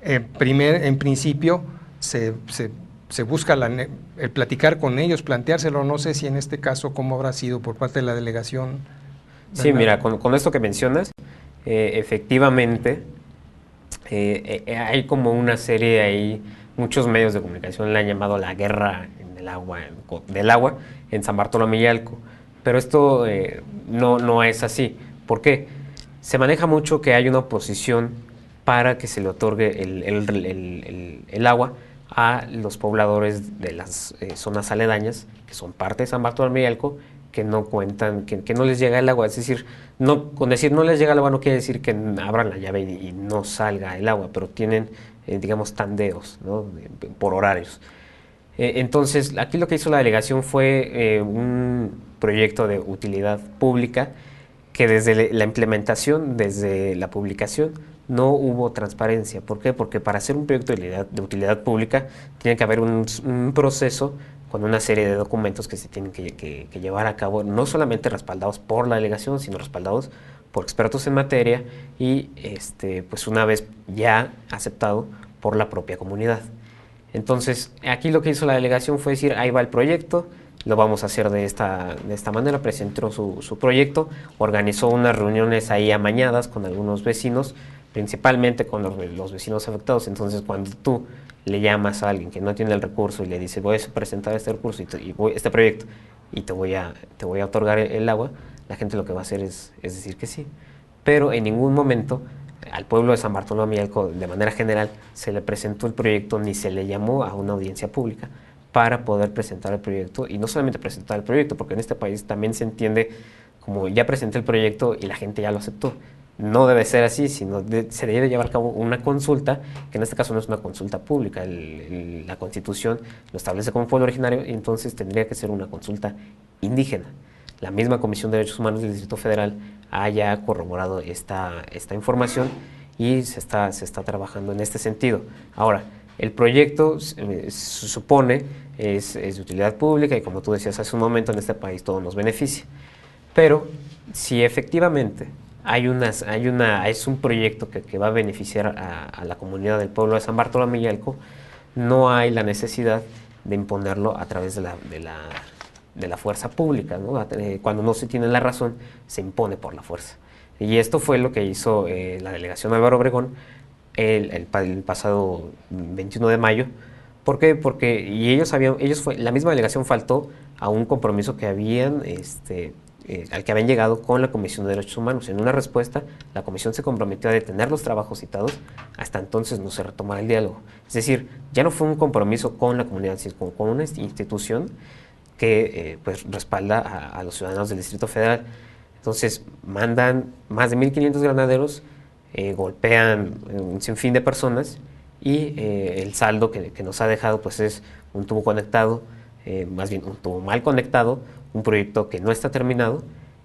en principio se busca el platicar con ellos, planteárselo. No sé si en este caso cómo habrá sido por parte de la delegación. Sí, mira, con esto que mencionas, efectivamente hay como una serie ahí. Muchos medios de comunicación le han llamado la guerra del agua en San Bartolomé y Alco, pero esto no es así. ¿Por qué? Se maneja mucho que hay una oposición para que se le otorgue el agua a los pobladores de las zonas aledañas, que son parte de San Bartolomé y Alco, que no cuentan, que no les llega el agua. Es decir, con decir no les llega el agua no quiere decir que abran la llave y no salga el agua, pero tienen digamos, tandeos, ¿no? Por horarios. Entonces, aquí lo que hizo la delegación fue un proyecto de utilidad pública que desde la implementación, desde la publicación, no hubo transparencia. ¿Por qué? Porque para hacer un proyecto de utilidad pública tiene que haber un proceso con una serie de documentos que se tienen que llevar a cabo, no solamente respaldados por la delegación, sino respaldados por expertos en materia y pues una vez ya aceptado por la propia comunidad. Entonces, aquí lo que hizo la delegación fue decir, ahí va el proyecto, lo vamos a hacer de esta manera. Presentó su proyecto, organizó unas reuniones ahí amañadas con algunos vecinos, principalmente con los vecinos afectados. Entonces, cuando tú le llamas a alguien que no tiene el recurso y le dices, voy a presentar este recurso este proyecto y te voy a otorgar el agua, la gente lo que va a hacer es decir que sí. Pero en ningún momento al pueblo de San Bartolomé y Alco, de manera general, se le presentó el proyecto ni se le llamó a una audiencia pública para poder presentar el proyecto. Y no solamente presentar el proyecto, porque en este país también se entiende como ya presenté el proyecto y la gente ya lo aceptó. No debe ser así, sino se debe llevar a cabo una consulta, que en este caso no es una consulta pública. La Constitución lo establece como pueblo originario y entonces tendría que ser una consulta indígena. La misma Comisión de Derechos Humanos del Distrito Federal ha ya corroborado esta información y se está trabajando en este sentido. Ahora, el proyecto se supone es de utilidad pública y, como tú decías hace un momento, en este país todo nos beneficia. Pero si efectivamente es un proyecto que va a beneficiar a la comunidad del pueblo de San Bartolomé y Alco, no hay la necesidad de imponerlo a través de la fuerza pública, ¿no? Cuando no se tiene la razón, se impone por la fuerza. Y esto fue lo que hizo la delegación Álvaro Obregón el pasado 21 de mayo. ¿Por qué? Porque la misma delegación faltó a un compromiso que habían al que habían llegado con la Comisión de Derechos Humanos. En una respuesta, la Comisión se comprometió a detener los trabajos citados, hasta entonces no se retomara el diálogo. Es decir, ya no fue un compromiso con la comunidad, sino con una institución que pues respalda a los ciudadanos del Distrito Federal. Entonces mandan más de 1.500 granaderos, golpean un sinfín de personas y el saldo que nos ha dejado pues es un tubo conectado, más bien un tubo mal conectado, un proyecto que no está terminado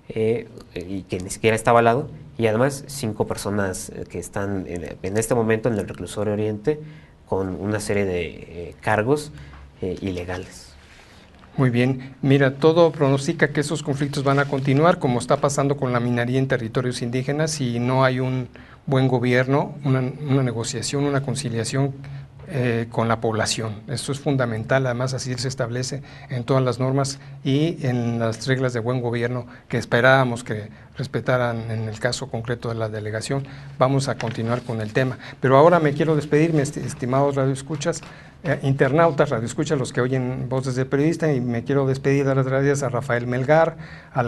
y que ni siquiera está avalado, y además 5 personas que están en este momento en el reclusorio Oriente con una serie de cargos ilegales. Muy bien. Mira, todo pronostica que esos conflictos van a continuar, como está pasando con la minería en territorios indígenas, si no hay un buen gobierno, una negociación, una conciliación con la población. Esto es fundamental, además así se establece en todas las normas y en las reglas de buen gobierno que esperábamos que respetaran en el caso concreto de la delegación. Vamos a continuar con el tema. Pero ahora me quiero despedir, mis estimados radioescuchas, internautas, radioescuchas, los que oyen Voces de Periodista, y me quiero despedir, dar las gracias a Rafael Melgar, a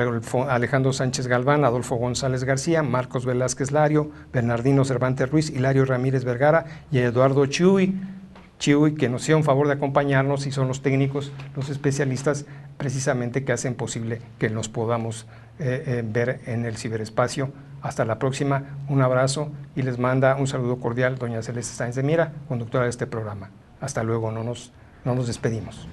Alejandro Sánchez Galván, Adolfo González García, Marcos Velázquez Lario, Bernardino Cervantes Ruiz, Hilario Ramírez Vergara y a Eduardo Chiui, que nos hicieron favor de acompañarnos, y son los técnicos, los especialistas precisamente que hacen posible que nos podamos ver en el ciberespacio. Hasta la próxima, un abrazo, y les manda un saludo cordial doña Celeste Sáenz de Miera, conductora de este programa. Hasta luego, no nos despedimos.